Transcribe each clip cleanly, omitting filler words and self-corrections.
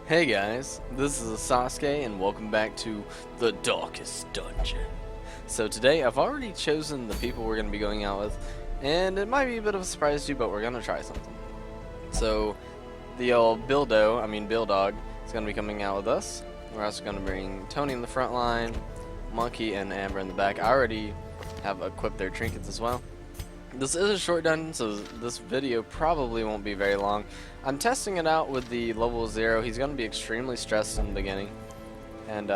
Hey guys, this is Sasuke and welcome back to the Darkest Dungeon. So today I've already chosen the people we're going to be going out with, and it might be a bit of a surprise to you, but we're going to try something. So the old Bill Dog, is going to be coming out with us. We're also going to bring Tony in the front line, Monkey and Amber in the back. I already have equipped their trinkets as well. This is a short dungeon, so this video probably won't be very long. I'm testing it out with the level 0. He's going to be extremely stressed in the beginning. And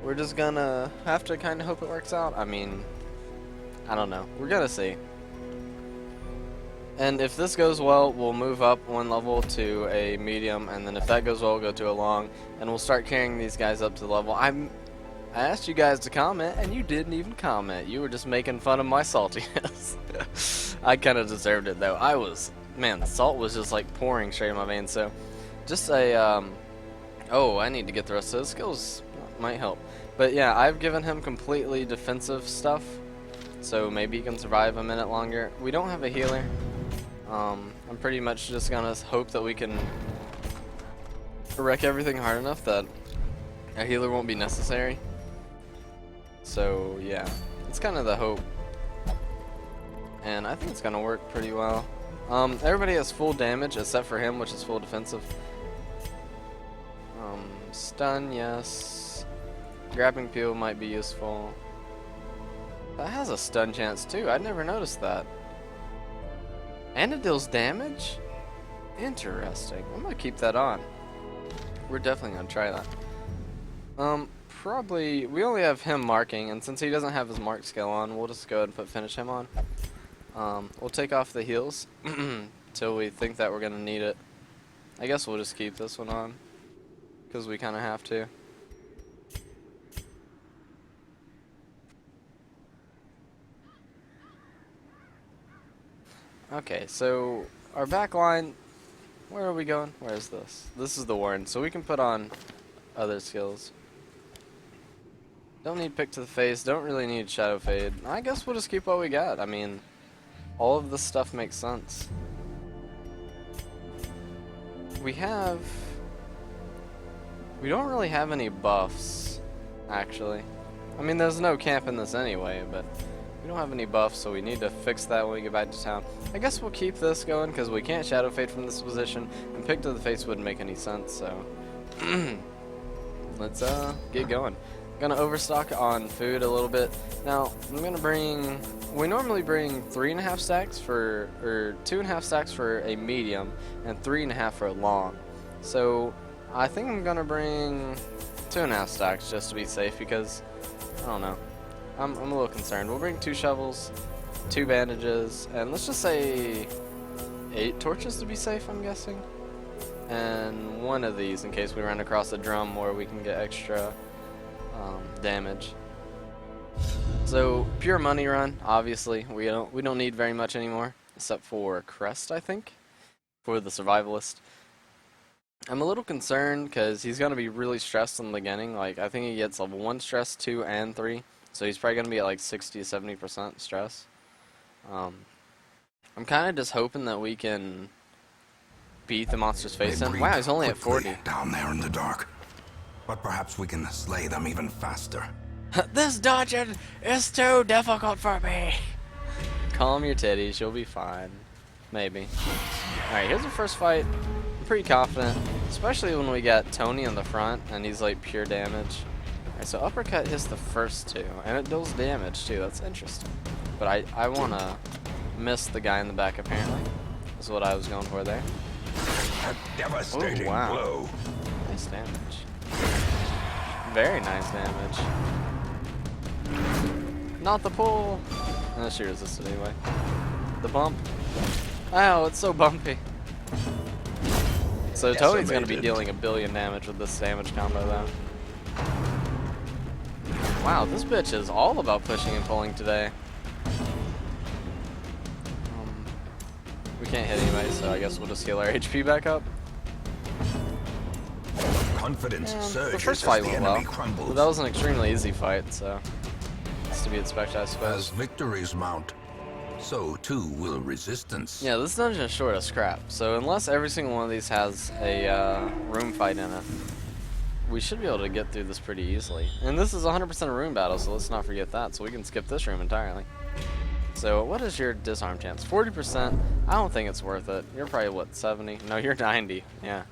we're just going to have to kind of hope it works out. I mean, I don't know. We're going to see. And if this goes well, we'll move up one level to a medium. And then if that goes well, we'll go to a long. And we'll start carrying these guys up to the level. I asked you guys to comment, and you didn't even comment. You were just making fun of my saltiness. I kind of deserved it, though. Man, the salt was just like pouring straight in my veins. So, just a, oh, I need to get the rest of those skills. Might help. But yeah, I've given him completely defensive stuff, so maybe he can survive a minute longer. We don't have a healer. I'm pretty much just gonna hope that we can wreck everything hard enough that a healer won't be necessary. So yeah, it's kind of the hope, and I think it's gonna work pretty well. Everybody has full damage except for him, which is full defensive. Stun, yes. Grabbing peel might be useful. That has a stun chance too. I'd never noticed that. And it deals damage? Interesting. I'm gonna keep that on. We're definitely gonna try that. Probably, we only have him marking, and since he doesn't have his mark skill on, we'll just go ahead and put finish him on. We'll take off the heals till we think that we're gonna need it. I guess we'll just keep this one on, because we kind of have to. Okay, so our back line, where are we going? Where is this? This is the Warren, so we can put on other skills. Don't need pick to the face, don't really need shadow fade. I guess we'll just keep what we got. I mean, all of this stuff makes sense. We don't really have any buffs, actually. I mean, there's no camp in this anyway, but we don't have any buffs, so we need to fix that when we get back to town. I guess we'll keep this going, because we can't shadow fade from this position, and pick to the face wouldn't make any sense, so let's get going. Gonna overstock on food a little bit. Now, I'm gonna bring, we normally bring 3.5 stacks for, or 2.5 stacks for a medium, and 3.5 for a long. So, I think I'm gonna bring 2.5 stacks just to be safe, because, I don't know, I'm a little concerned. We'll bring 2 shovels, 2 bandages, and let's just say 8 torches to be safe, I'm guessing. And 1 of these in case we run across a drum where we can get extra damage. So pure money run, obviously. We don't need very much anymore, except for Crest, I think, for the survivalist. I'm a little concerned because he's gonna be really stressed in the beginning. Like, I think he gets level 1 stress, 2, and 3. So he's probably gonna be at like 60 to 70% stress. I'm kind of just hoping that we can beat the monster's face in. Wow, he's only at 40. Down there in the dark. But perhaps we can slay them even faster. This dungeon is too difficult for me. Calm your titties, you'll be fine. Maybe. Alright, here's the first fight. I'm pretty confident, especially when we got Tony in the front and he's like pure damage. Alright, so uppercut hits the first 2, and it deals damage too. That's interesting. But I want to miss the guy in the back, apparently. That's what I was going for there. A devastating blow. Nice damage. Very nice damage. Not the pull. No, she resisted anyway. The bump. Ow, it's so bumpy. So Tony's gonna be dealing 1 billion damage with this damage combo though. Wow, this bitch is all about pushing and pulling today. We can't hit anybody, so I guess we'll just heal our HP back up. Confidence surges. The first fight went well, but that was an extremely easy fight, so it's to be expected, I suppose. As victories mount, so too will resistance. Yeah, this dungeon is short of scrap, so unless every single one of these has a room fighting it, we should be able to get through this pretty easily. And this is 100% a room battle, so let's not forget that. So we can skip this room entirely. So what is your disarm chance? 40%. I don't think it's worth it. You're probably, what, 70? No, you're 90. Yeah.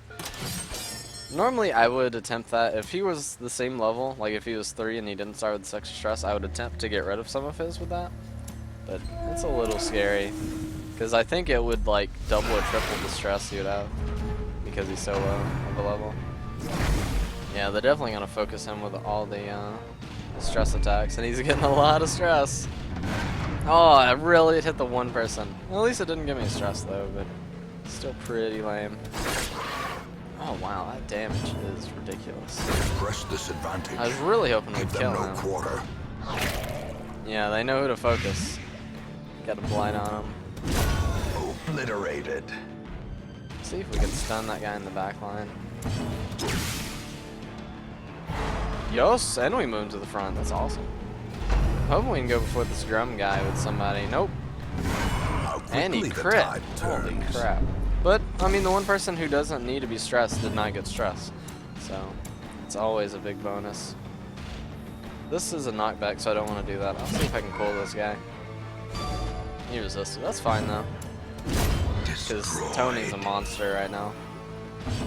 Normally, I would attempt that. If he was the same level, like if he was 3 and he didn't start with this extra stress, I would attempt to get rid of some of his with that. But it's a little scary, because I think it would like double or triple the stress he would have, because he's so low of a level. Yeah, they're definitely going to focus him with all the stress attacks, and he's getting a lot of stress. Oh, I really hit the one person. Well, at least it didn't give me stress though, but still pretty lame. Oh wow, that damage is ridiculous. Press this advantage. I was really hoping we'd kill him. Quarter. Yeah, they know who to focus. Got a blind on him. Obliterated. See if we can stun that guy in the back line. Yes, and we move to the front. That's awesome. Hoping we can go before this drum guy with somebody. Nope. And he crit. Holy crap. But, I mean, the one person who doesn't need to be stressed did not get stressed. So, it's always a big bonus. This is a knockback, so I don't want to do that. I'll see if I can pull this guy. He resisted. That's fine, though. Because Tony's a monster right now.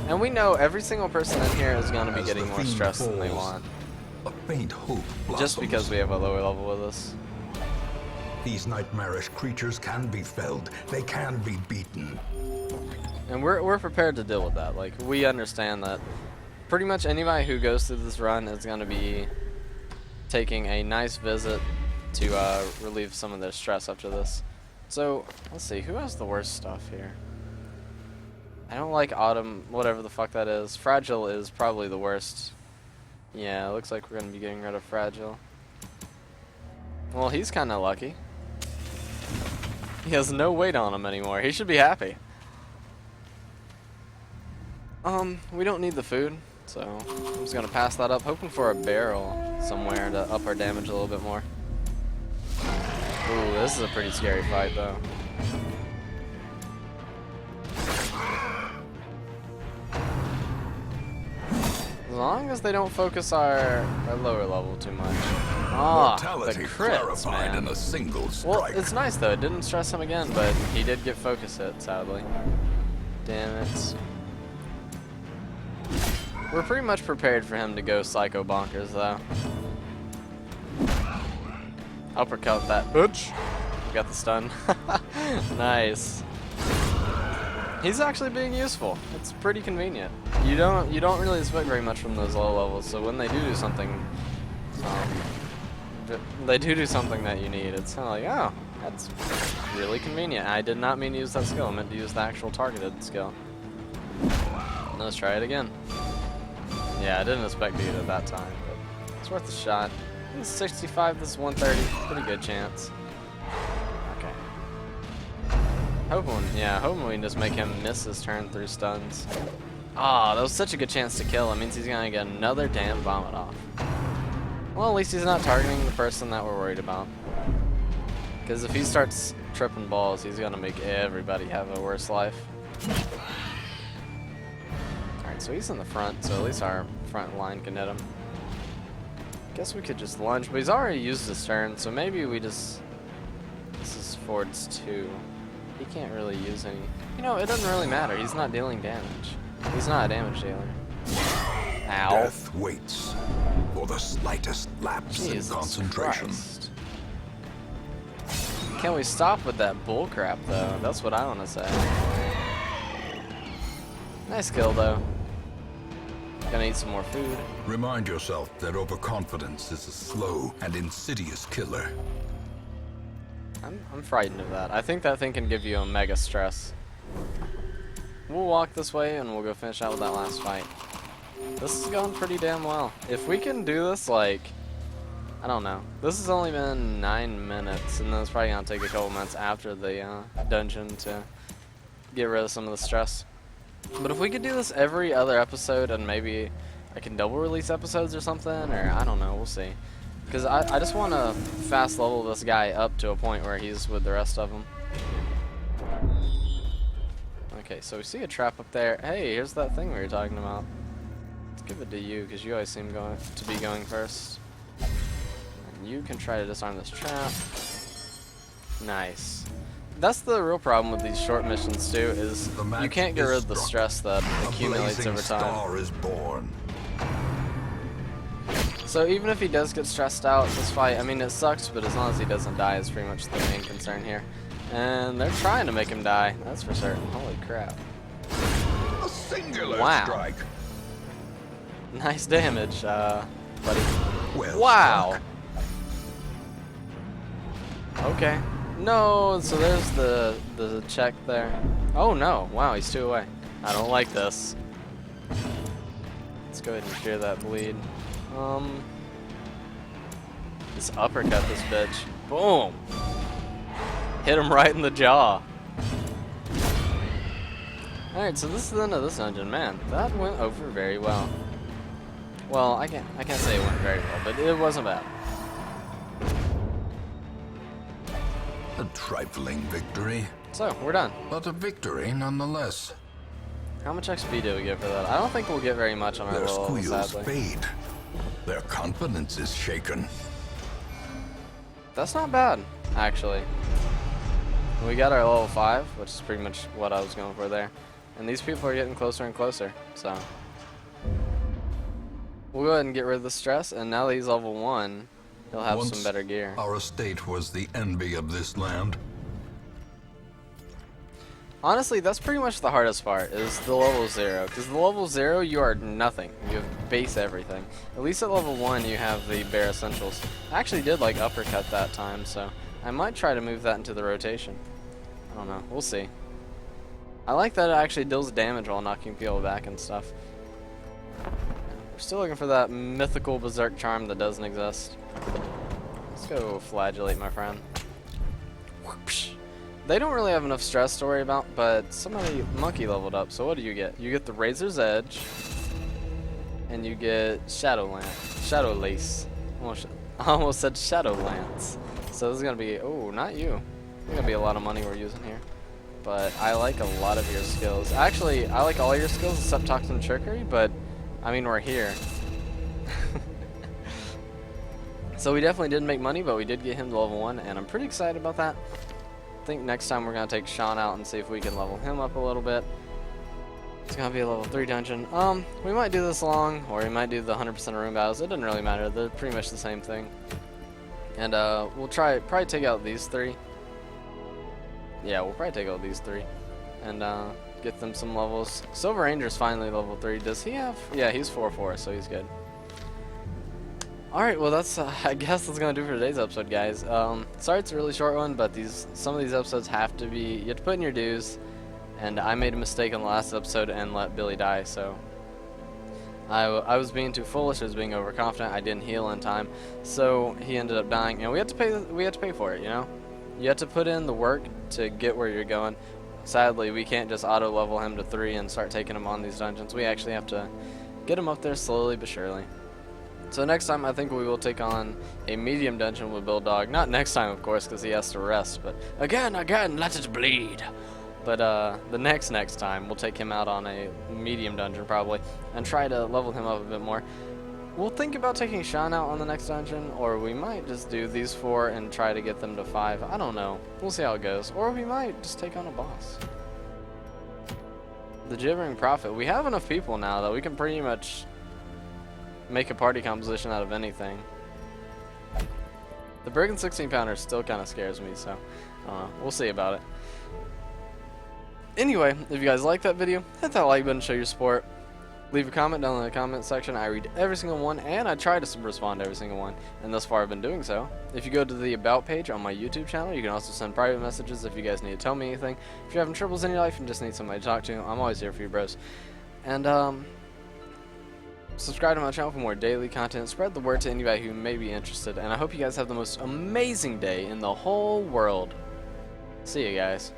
And we know every single person in here is going to be getting more stress than they want. A faint hope blossoms. Just because we have a lower level with us. These nightmarish creatures can be felled. They can be beaten. And we're prepared to deal with that. Like, we understand that pretty much anybody who goes through this run is going to be taking a nice visit to relieve some of their stress after this. So, let's see, who has the worst stuff here? I don't like Autumn, whatever the fuck that is. Fragile is probably the worst. Yeah, it looks like we're going to be getting rid of Fragile. Well, he's kind of lucky. He has no weight on him anymore. He should be happy. We don't need the food, so I'm just going to pass that up, hoping for a barrel somewhere to up our damage a little bit more. Ooh, this is a pretty scary fight, though. As long as they don't focus our lower level too much. Ah, the crits, man. In a single strike. Well, it's nice, though. It didn't stress him again, but he did get focus hit, sadly. Damn it. We're pretty much prepared for him to go psycho bonkers, though. Uppercut that bitch. Got the stun. Nice. He's actually being useful. It's pretty convenient. You don't really expect very much from those low levels, so when they do something, they do something that you need. It's kind of like, oh, that's really convenient. I did not mean to use that skill. I meant to use the actual targeted skill. Let's try it again. Yeah, I didn't expect to do it at that time, but it's worth a shot. This is 65, this is 130. Pretty good chance. Okay. Hoping we can just make him miss his turn through stuns. Ah, that was such a good chance to kill him. Means he's gonna get another damn vomit off. Well, at least he's not targeting the person that we're worried about. Because if he starts tripping balls, he's gonna make everybody have a worse life. Alright, so he's in the front, so at least our front line can hit him. Guess we could just lunge, but he's already used his turn, so maybe we just... This is Ford's 2. He can't really use any... You know, it doesn't really matter. He's not dealing damage. He's not a damage dealer. Ow. Death waits for the slightest lapse in concentration. Christ. Can we stop with that bullcrap, though? That's what I want to say. Nice kill, though. Gonna eat some more food. Remind yourself that overconfidence is a slow and insidious killer. I'm frightened of that. I think that thing can give you a mega stress. We'll walk this way and we'll go finish out with that last fight. This is going pretty damn well. If we can do this, like, I don't know. This has only been 9 minutes, and then it's probably gonna take a couple minutes after the dungeon to get rid of some of the stress. But if we could do this every other episode, and maybe I can double release episodes or something, or I don't know, we'll see. Because I just want to fast level this guy up to a point where he's with the rest of them. Okay, so we see a trap up there. Hey, here's that thing we were talking about. Let's give it to you, because you always seem to be going first. And you can try to disarm this trap. Nice. That's the real problem with these short missions too, is you can't get rid of the stress that accumulates over time. Star is born. So even if he does get stressed out this fight, I mean it sucks, but as long as he doesn't die is pretty much the main concern here. And they're trying to make him die, that's for certain. Holy crap. A singular Wow. strike. Nice damage, buddy. Well Wow. struck. Okay. No, so there's the check there. Oh no, wow, he's 2 away. I don't like this. Let's go ahead and clear that bleed. Just uppercut this bitch. Boom! Hit him right in the jaw. Alright, so this is the end of this dungeon. Man, that went over very well. Well, I can't say it went very well, but it wasn't bad. A trifling victory, So, we're done. but a victory nonetheless. How much XP do we get for that? I don't think we'll get very much on our Their level, squeals sadly. fade. Their confidence is shaken. That's not bad, actually. We got our level 5, which is pretty much what I was going for there. And these people are getting closer and closer, so. We'll go ahead and get rid of the stress, and now that he's level 1, he'll have Once, some better gear. our estate was the envy of this land. Honestly, that's pretty much the hardest part, is the level 0. Because the level 0, you are nothing. You have base everything. At least at level 1, you have the bare essentials. I actually did like uppercut that time, so I might try to move that into the rotation. I don't know. We'll see. I like that it actually deals damage while knocking people back and stuff. We're still looking for that mythical berserk charm that doesn't exist. Let's go flagellate, my friend. Whoopsh. They don't really have enough stress to worry about, but somebody monkey leveled up. So what do you get? You get the Razor's Edge, and you get Shadow Lace. I almost said Shadow Lance. So this is gonna be, oh, not you. It's gonna be a lot of money we're using here. But I like a lot of your skills. Actually, I like all your skills except Toxin Trickery, but I mean, we're here. So we definitely didn't make money, but we did get him to level 1, and I'm pretty excited about that. I think next time we're going to take Sean out and see if we can level him up a little bit. It's going to be a level 3 dungeon. We might do this long, or we might do the 100% room battles. It doesn't really matter. They're pretty much the same thing. And we'll probably take out these 3. Yeah, we'll probably take out these 3. And get them some levels. Silver Ranger's finally level 3. Does he have? Yeah, he's 4/4, so he's good. Alright, well that's, I guess that's going to do for today's episode, guys. Sorry it's a really short one, but some of these episodes have to be, you have to put in your dues, and I made a mistake on the last episode and let Billy die, so I was being too foolish, I was being overconfident, I didn't heal in time, so he ended up dying, and we had to pay for it, you know? You have to put in the work to get where you're going. Sadly, we can't just auto-level him to 3 and start taking him on these dungeons. We actually have to get him up there slowly but surely. So next time, I think we will take on a medium dungeon with Bill Dog. Not next time, of course, because he has to rest, but again, let it bleed. But the next time, we'll take him out on a medium dungeon probably, and try to level him up a bit more. We'll think about taking Sean out on the next dungeon, or we might just do these 4 and try to get them to 5. I don't know. We'll see how it goes. Or we might just take on a boss. The Gibbering Prophet. We have enough people now that we can pretty much make a party composition out of anything. The Brigand 16-pounder still kind of scares me, so I don't know. We'll see about it. Anyway, if you guys like that video, hit that like button, show your support. Leave a comment down in the comment section. I read every single one, and I try to respond to every single one, and thus far I've been doing so. If you go to the About page on my YouTube channel, you can also send private messages if you guys need to tell me anything. If you're having troubles in your life and just need somebody to talk to, I'm always here for you, bros. And, subscribe to my channel for more daily content. Spread the word to anybody who may be interested, and I hope you guys have the most amazing day in the whole world. See you guys.